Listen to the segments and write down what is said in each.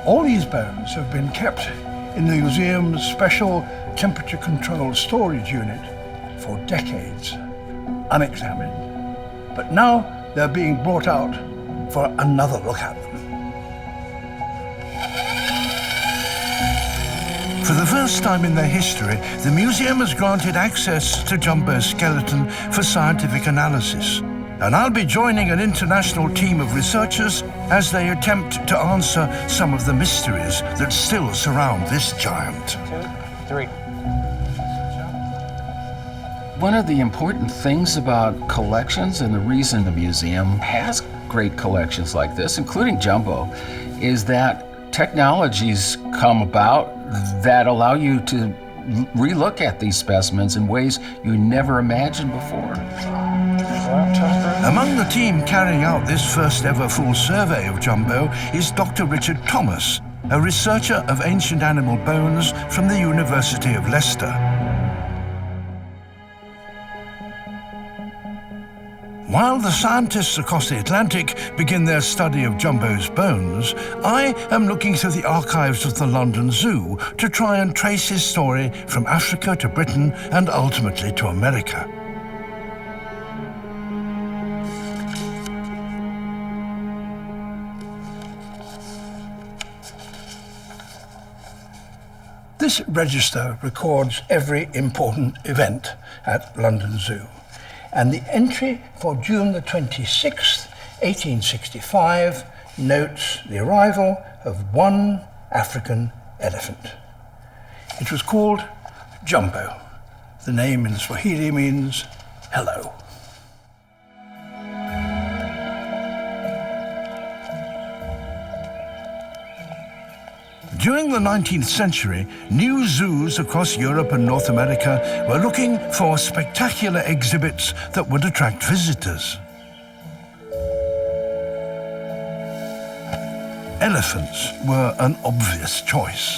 All these bones have been kept in the museum's special temperature-controlled storage unit for decades, unexamined. But now they're being brought out for another look at them. For the first time in their history, the museum has granted access to Jumbo's skeleton for scientific analysis. And I'll be joining an international team of researchers as they attempt to answer some of the mysteries that still surround this giant. 2, 3. One of the important things about collections, and the reason the museum has great collections like this, including Jumbo, is that technologies come about that allow you to relook at these specimens in ways you never imagined before. Among the team carrying out this first ever full survey of Jumbo is Dr. Richard Thomas, a researcher of ancient animal bones from the University of Leicester. While the scientists across the Atlantic begin their study of Jumbo's bones, I am looking through the archives of the London Zoo to try and trace his story from Africa to Britain and ultimately to America. This register records every important event at London Zoo, and the entry for June the 26th, 1865, notes the arrival of one African elephant. It was called Jumbo. The name in Swahili means hello. During the 19th century, new zoos across Europe and North America were looking for spectacular exhibits that would attract visitors. Elephants were an obvious choice.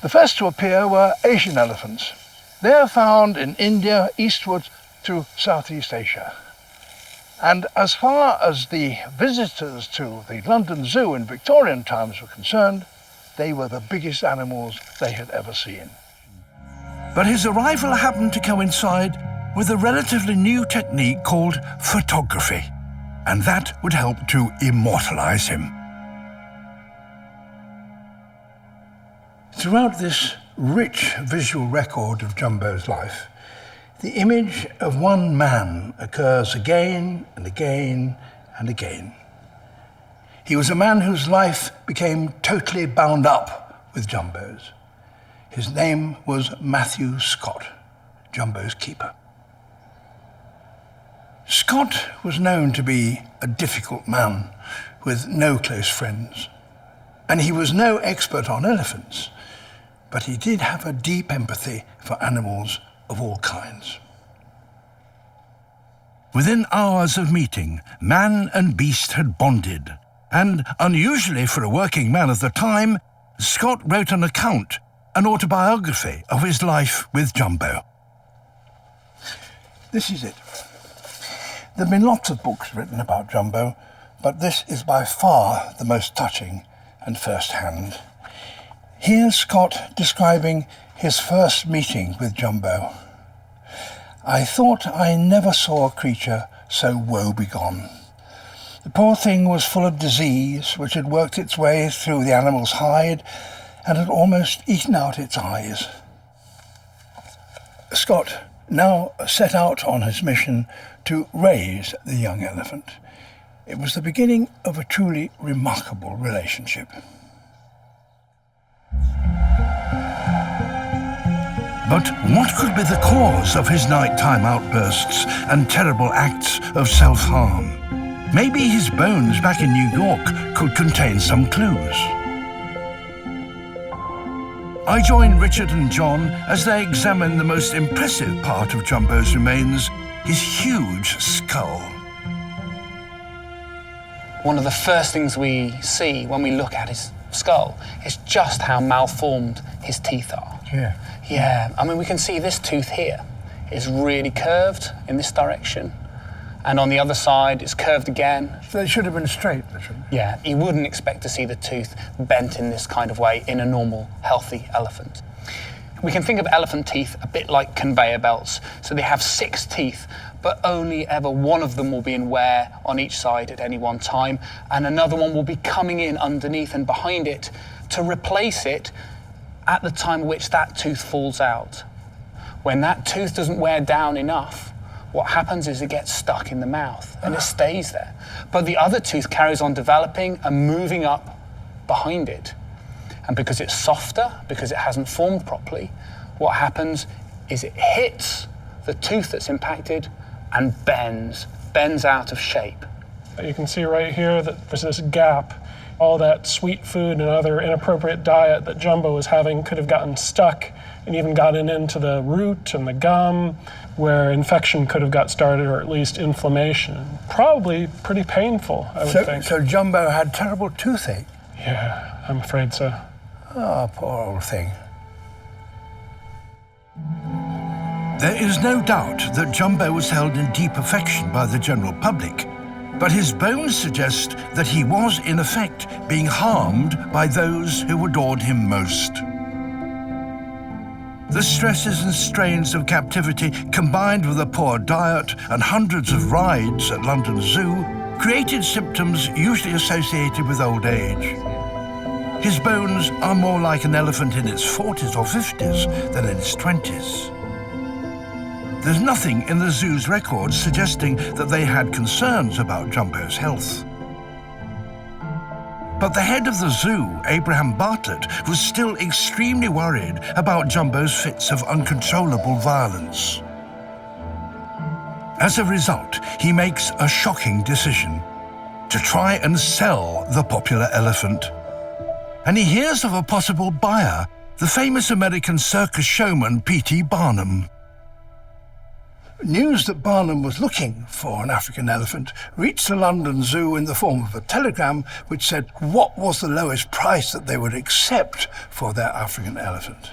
The first to appear were Asian elephants. They are found in India eastward to Southeast Asia. And as far as the visitors to the London Zoo in Victorian times were concerned, they were the biggest animals they had ever seen. But his arrival happened to coincide with a relatively new technique called photography, and that would help to immortalize him. Throughout this rich visual record of Jumbo's life, the image of one man occurs again and again and again. He was a man whose life became totally bound up with Jumbo's. His name was Matthew Scott, Jumbo's keeper. Scott was known to be a difficult man with no close friends, and he was no expert on elephants, but he did have a deep empathy for animals of all kinds. Within hours of meeting, man and beast had bonded, and unusually for a working man of the time, Scott wrote an account, an autobiography of his life with Jumbo. This is it. There have been lots of books written about Jumbo, but this is by far the most touching and first-hand. Here's Scott describing his first meeting with Jumbo. I thought I never saw a creature so woe-begone. The poor thing was full of disease, which had worked its way through the animal's hide and had almost eaten out its eyes. Scott now set out on his mission to raise the young elephant. It was the beginning of a truly remarkable relationship. But what could be the cause of his nighttime outbursts and terrible acts of self-harm? Maybe his bones back in New York could contain some clues. I join Richard and John as they examine the most impressive part of Jumbo's remains, his huge skull. One of the first things we see when we look at his skull is just how malformed his teeth are. Yeah. I mean, we can see this tooth here is really curved in this direction. and on the other side it's curved again. So they should have been straight, shouldn't they? Yeah, you wouldn't expect to see the tooth bent in this kind of way in a normal, healthy elephant. We can think of elephant teeth a bit like conveyor belts. So they have 6 teeth, but only ever one of them will be in wear on each side at any one time, and another one will be coming in underneath and behind it to replace it at the time at which that tooth falls out. When that tooth doesn't wear down enough, what happens is it gets stuck in the mouth and it stays there. But the other tooth carries on developing and moving up behind it. And because it's softer, because it hasn't formed properly, what happens is it hits the tooth that's impacted and bends out of shape. You can see right here that there's this gap. All that sweet food and other inappropriate diet that Jumbo was having could have gotten stuck and even gotten into the root and the gum, where infection could have got started, or at least inflammation. Probably pretty painful, I would think. So Jumbo had terrible toothache? Yeah, I'm afraid so. Oh, poor old thing. There is no doubt that Jumbo was held in deep affection by the general public, but his bones suggest that he was, in effect, being harmed by those who adored him most. The stresses and strains of captivity, combined with a poor diet and hundreds of rides at London Zoo, created symptoms usually associated with old age. His bones are more like an elephant in its 40s or 50s than in its 20s. There's nothing in the zoo's records suggesting that they had concerns about Jumbo's health. But the head of the zoo, Abraham Bartlett, was still extremely worried about Jumbo's fits of uncontrollable violence. As a result, he makes a shocking decision: to try and sell the popular elephant. And he hears of a possible buyer, the famous American circus showman P.T. Barnum. News that Barnum was looking for an African elephant reached the London Zoo in the form of a telegram which said what was the lowest price that they would accept for their African elephant.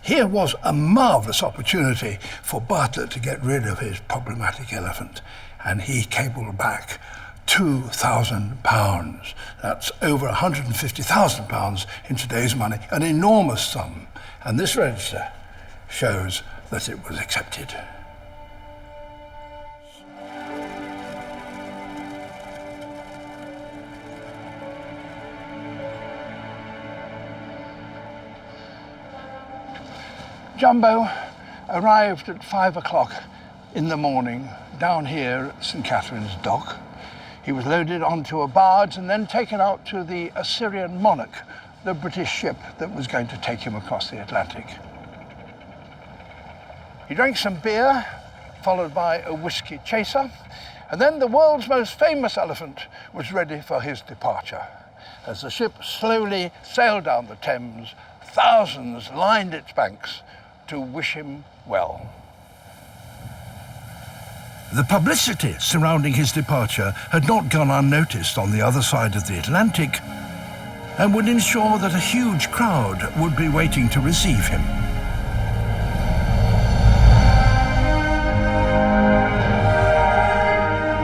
Here was a marvellous opportunity for Bartlett to get rid of his problematic elephant, and he cabled back £2,000. That's over £150,000 in today's money, an enormous sum. And this register shows that it was accepted. Jumbo arrived at 5 o'clock in the morning down here at St. Catherine's Dock. He was loaded onto a barge and then taken out to the Assyrian Monarch, the British ship that was going to take him across the Atlantic. He drank some beer, followed by a whiskey chaser, and then the world's most famous elephant was ready for his departure. As the ship slowly sailed down the Thames, thousands lined its banks to wish him well. The publicity surrounding his departure had not gone unnoticed on the other side of the Atlantic, and would ensure that a huge crowd would be waiting to receive him.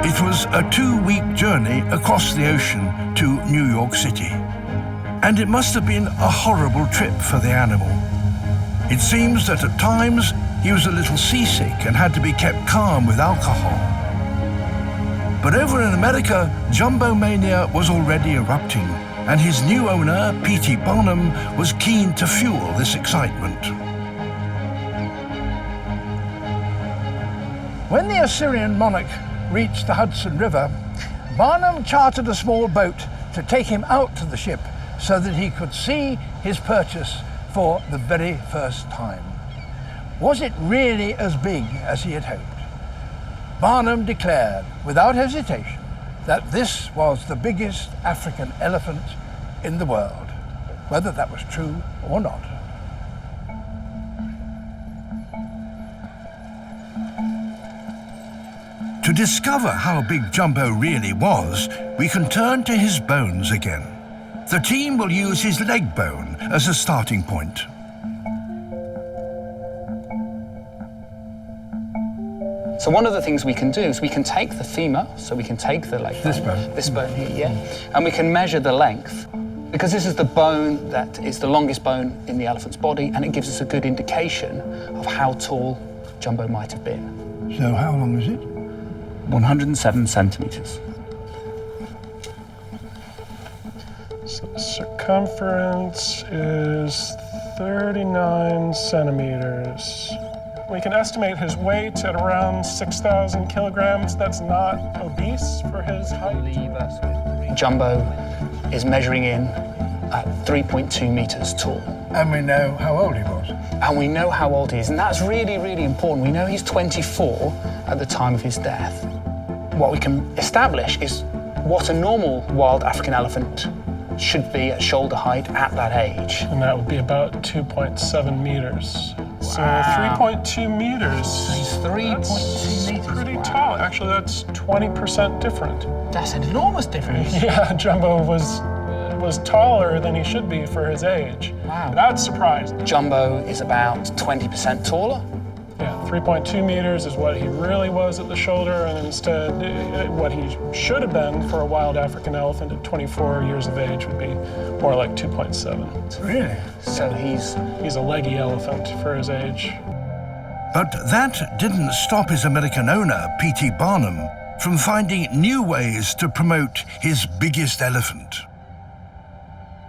It was a 2-week journey across the ocean to New York City, and it must have been a horrible trip for the animal. It seems that at times he was a little seasick and had to be kept calm with alcohol. But over in America, Jumbo mania was already erupting, and his new owner, P.T. Barnum, was keen to fuel this excitement. When the Assyrian Monarch reached the Hudson River, Barnum chartered a small boat to take him out to the ship so that he could see his purchase for the very first time. Was it really as big as he had hoped? Barnum declared without hesitation that this was the biggest African elephant in the world, whether that was true or not. To discover how big Jumbo really was, we can turn to his bones again. The team will use his leg bone as a starting point. So one of the things we can do is we can take the femur, so we can take the leg bone, this bone here, yeah, and we can measure the length, because this is the bone that is the longest bone in the elephant's body, and it gives us a good indication of how tall Jumbo might have been. So how long is it? 107 centimeters. So the circumference is 39 centimeters. We can estimate his weight at around 6,000 kilograms. That's not obese for his height. Jumbo is measuring in at 3.2 meters tall. And we know how old he was. And we know how old he is, and that's really, really important. We know he's 24 at the time of his death. What we can establish is what a normal wild African elephant should be at shoulder height at that age. And that would be about 2.7 meters. So 3.2 meters. He's 3.2 meters. Pretty tall. Actually, that's 20% different. That's an enormous difference. Yeah, Jumbo was taller than he should be for his age. Wow. That's surprising. Jumbo is about 20% taller. Yeah, 3.2 meters is what he really was at the shoulder, and instead what he should have been for a wild African elephant at 24 years of age would be more like 2.7. Really? So He's a leggy elephant for his age. But that didn't stop his American owner, P.T. Barnum, from finding new ways to promote his biggest elephant.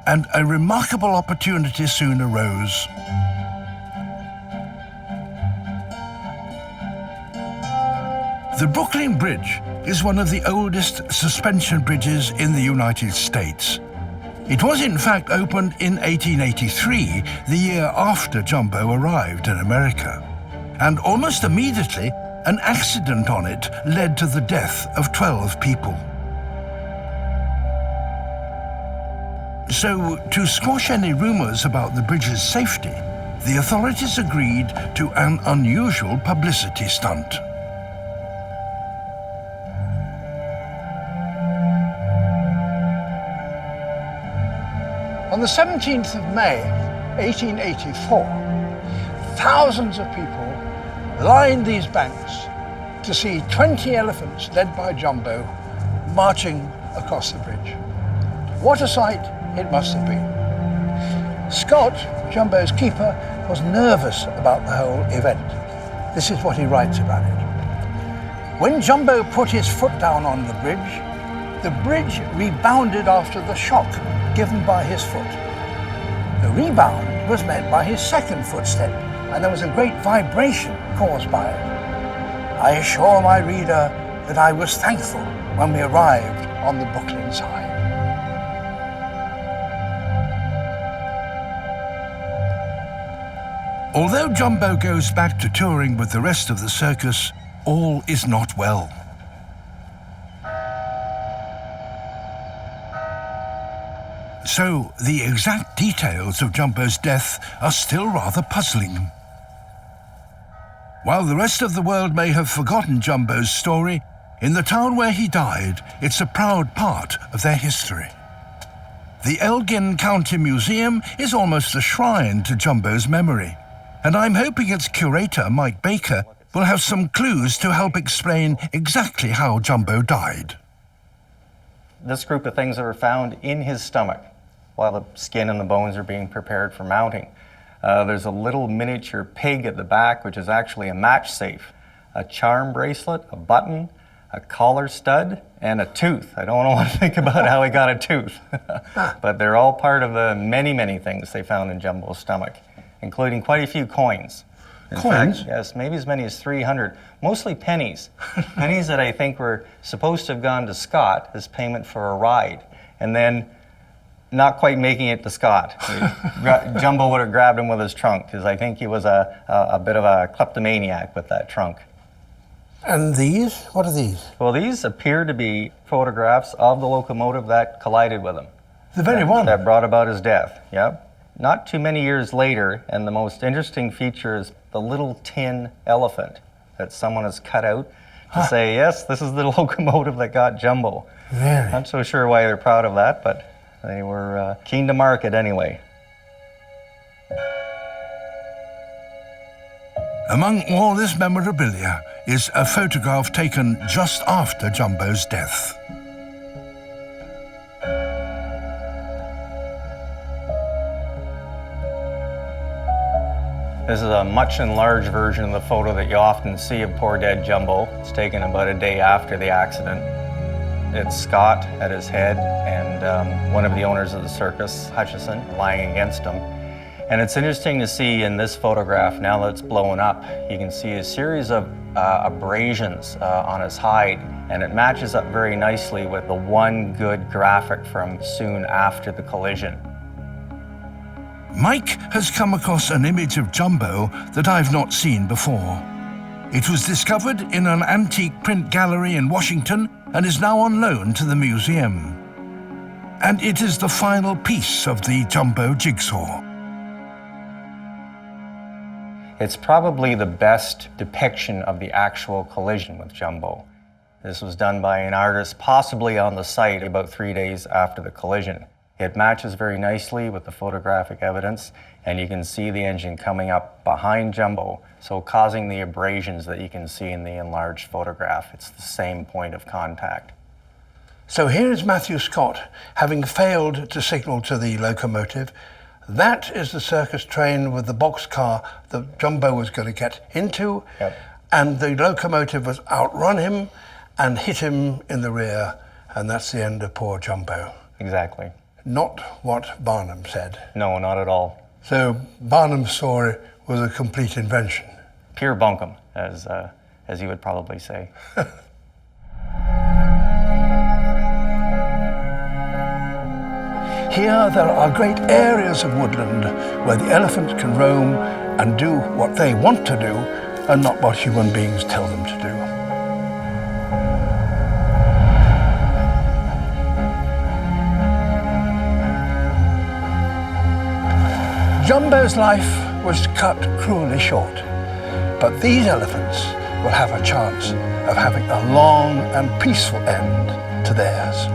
And a remarkable opportunity soon arose. The Brooklyn Bridge is one of the oldest suspension bridges in the United States. It was in fact opened in 1883, the year after Jumbo arrived in America. And almost immediately, an accident on it led to the death of 12 people. So, to squash any rumors about the bridge's safety, the authorities agreed to an unusual publicity stunt. On the 17th of May, 1884, thousands of people lined these banks to see 20 elephants led by Jumbo marching across the bridge. What a sight it must have been. Scott, Jumbo's keeper, was nervous about the whole event. This is what he writes about it. When Jumbo put his foot down on the bridge rebounded after the shock given by his foot. The rebound was met by his second footstep, and there was a great vibration caused by it. I assure my reader that I was thankful when we arrived on the Brooklyn side. Although Jumbo goes back to touring with the rest of the circus, all is not well. So, the exact details of Jumbo's death are still rather puzzling. While the rest of the world may have forgotten Jumbo's story, in the town where he died, it's a proud part of their history. The Elgin County Museum is almost a shrine to Jumbo's memory, and I'm hoping its curator, Mike Baker, will have some clues to help explain exactly how Jumbo died. This group of things that were found in his stomach while the skin and the bones are being prepared for mounting. There's a little miniature pig at the back, which is actually a match safe, a charm bracelet, a button, a collar stud, and a tooth. I don't want to think about how he got a tooth, but they're all part of the many, many things they found in Jumbo's stomach, including quite a few coins. In Coins? fact, yes, maybe as many as 300, mostly pennies. Pennies that I think were supposed to have gone to Scott as payment for a ride, and then not quite making it to Scott. Jumbo would have grabbed him with his trunk, because I think he was a bit of a kleptomaniac with that trunk. And these? What are these? Well, these appear to be photographs of the locomotive that collided with him. The very one? That brought about his death, yep. Not too many years later, and the most interesting feature is the little tin elephant that someone has cut out to say, yes, this is the locomotive that got Jumbo. Really? Not so sure why they're proud of that, but they were keen to market anyway. Among all this memorabilia, is a photograph taken just after Jumbo's death. This is a much enlarged version of the photo that you often see of poor dead Jumbo. It's taken about a day after the accident. It's Scott at his head and one of the owners of the circus, Hutchison, lying against him. And it's interesting to see in this photograph, now that it's blown up, you can see a series of abrasions on his hide, and it matches up very nicely with the one good graphic from soon after the collision. Mike has come across an image of Jumbo that I've not seen before. It was discovered in an antique print gallery in Washington and is now on loan to the museum. And it is the final piece of the Jumbo jigsaw. It's probably the best depiction of the actual collision with Jumbo. This was done by an artist possibly on the site about 3 days after the collision. It matches very nicely with the photographic evidence, and you can see the engine coming up behind Jumbo, so causing the abrasions that you can see in the enlarged photograph. It's the same point of contact. So here is Matthew Scott, having failed to signal to the locomotive. That is the circus train with the boxcar that Jumbo was going to get into. Yep. And the locomotive was outrun him and hit him in the rear, and that's the end of poor Jumbo. Exactly. Not what Barnum said. No, not at all. So Barnum's story was a complete invention. Pure bunkum, as you would probably say. Here there are great areas of woodland where the elephants can roam and do what they want to do and not what human beings tell them to do. Jumbo's life was cut cruelly short, but these elephants will have a chance of having a long and peaceful end to theirs.